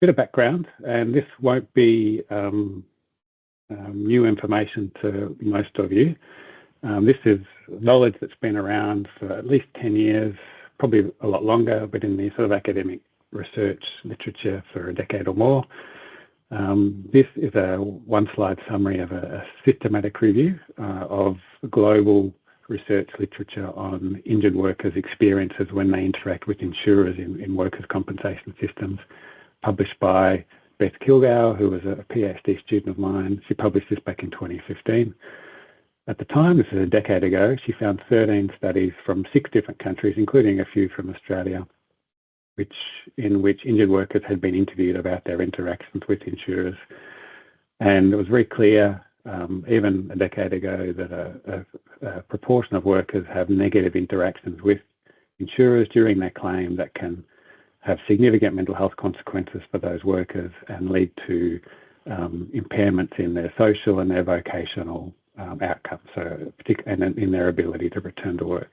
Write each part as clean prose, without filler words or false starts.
bit of background, and this won't be new information to most of you. This is knowledge that's been around for at least 10 years, probably a lot longer, but in the sort of academic research literature for a decade or more. This is a one-slide summary of a systematic review of global research literature on injured workers' experiences when they interact with insurers in workers' compensation systems, published by Beth Kilgour, who was a PhD student of mine. She published this back in 2015. At the time, this is a decade ago, she found 13 studies from 6 different countries, including a few from Australia, in which injured workers had been interviewed about their interactions with insurers. And it was very clear, even a decade ago, that a proportion of workers have negative interactions with insurers during their claim that can have significant mental health consequences for those workers and lead to impairments in their social and their vocational outcomes, and in their ability to return to work.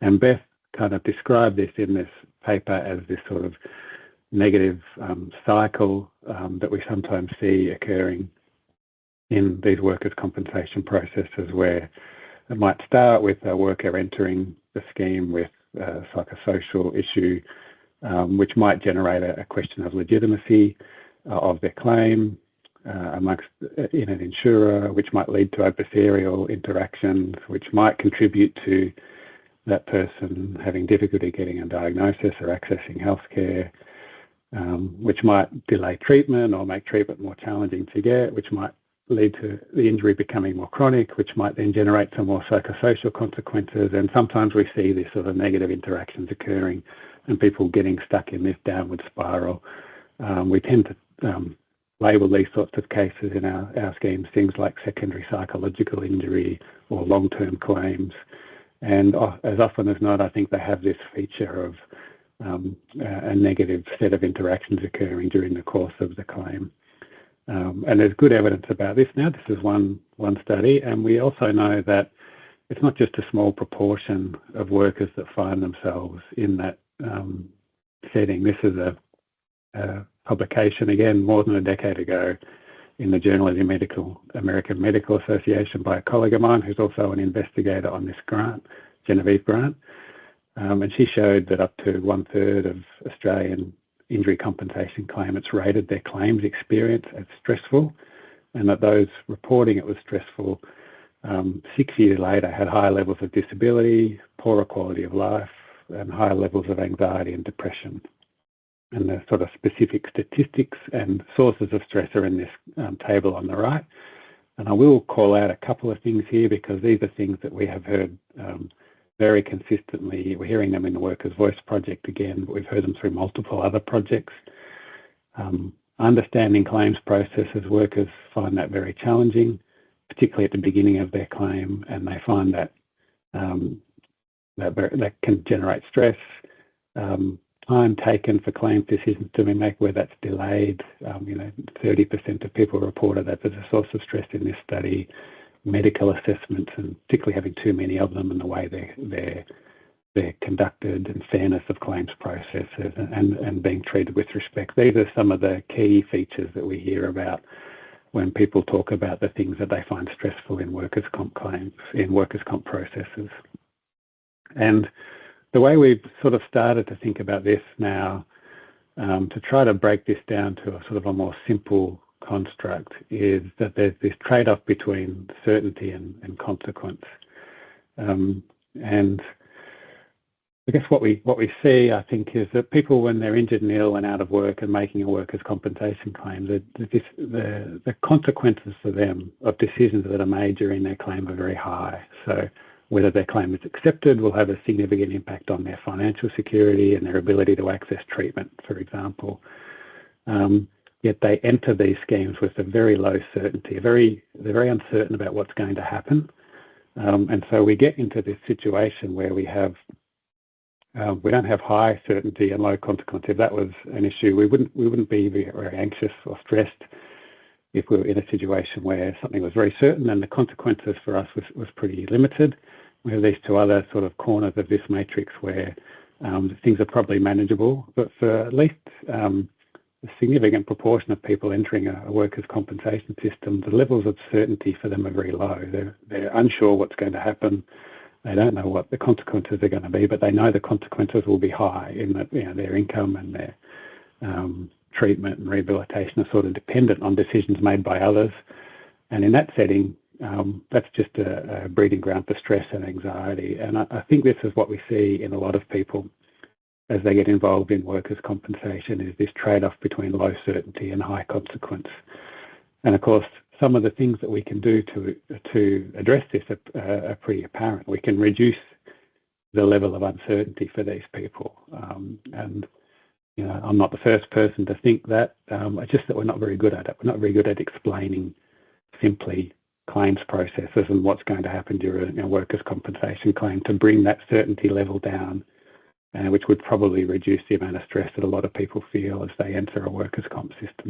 And Beth kind of described this in this paper as this sort of negative cycle that we sometimes see occurring in these workers' compensation processes, where it might start with a worker entering the scheme with a psychosocial issue, which might generate a question of legitimacy of their claim in an insurer, which might lead to adversarial interactions, which might contribute to that person having difficulty getting a diagnosis or accessing healthcare, which might delay treatment or make treatment more challenging to get, which might lead to the injury becoming more chronic, which might then generate some more psychosocial consequences. And sometimes we see this sort of negative interactions occurring and people getting stuck in this downward spiral. We tend to label these sorts of cases in our schemes things like secondary psychological injury or long-term claims. And as often as not, I think they have this feature of a negative set of interactions occurring during the course of the claim. And there's good evidence about this now. This is one study, and we also know that it's not just a small proportion of workers that find themselves in that setting. This is a publication, again, more than a decade ago, in the Journal of the American Medical Association by a colleague of mine who's also an investigator on this grant, Genevieve Grant. And she showed that up to 1/3 of Australian injury compensation claimants rated their claims experience as stressful, and that those reporting it was stressful 6 years later had higher levels of disability, poorer quality of life, and higher levels of anxiety and depression. And the sort of specific statistics and sources of stress are in this table on the right. And I will call out a couple of things here because these are things that we have heard very consistently. We're hearing them in the Workers' Voice project again, but we've heard them through multiple other projects. Understanding claims processes, workers find that very challenging, particularly at the beginning of their claim, and they find that that can generate stress. Time taken for claims decisions to be made, where that's delayed. 30% of people reported that as a source of stress in this study. Medical assessments, and particularly having too many of them, and the way they're conducted, and fairness of claims processes, and being treated with respect. These are some of the key features that we hear about when people talk about the things that they find stressful in workers' comp claims, in workers' comp processes. And the way we've sort of started to think about this now, to try to break this down to a sort of a more simple construct, is that there's this trade-off between certainty and consequence. And I guess what we see, I think, is that people, when they're injured and ill and out of work and making a workers' compensation claim, the consequences for them of decisions that are made during their claim are very high. So whether their claim is accepted will have a significant impact on their financial security and their ability to access treatment, for example. Yet they enter these schemes with a very low certainty. They're very uncertain about what's going to happen. And so we get into this situation where we don't have high certainty and low consequence. If that was an issue, we wouldn't be very anxious or stressed if we were in a situation where something was very certain and the consequences for us was pretty limited. We have these two other sort of corners of this matrix where things are probably manageable, but for at least a significant proportion of people entering a workers' compensation system, the levels of certainty for them are very low. They're unsure what's going to happen. They don't know what the consequences are going to be, but they know the consequences will be high in that, you know, their income and their treatment and rehabilitation are sort of dependent on decisions made by others. And in that setting, that's just a breeding ground for stress and anxiety. And I think this is what we see in a lot of people as they get involved in workers' compensation, is this trade-off between low certainty and high consequence. And of course, some of the things that we can do to address this are pretty apparent. We can reduce the level of uncertainty for these people. And you know, I'm not the first person to think that. It's just that we're not very good at it. We're not very good at explaining simply claims processes and what's going to happen during a workers' compensation claim to bring that certainty level down, which would probably reduce the amount of stress that a lot of people feel as they enter a workers' comp system.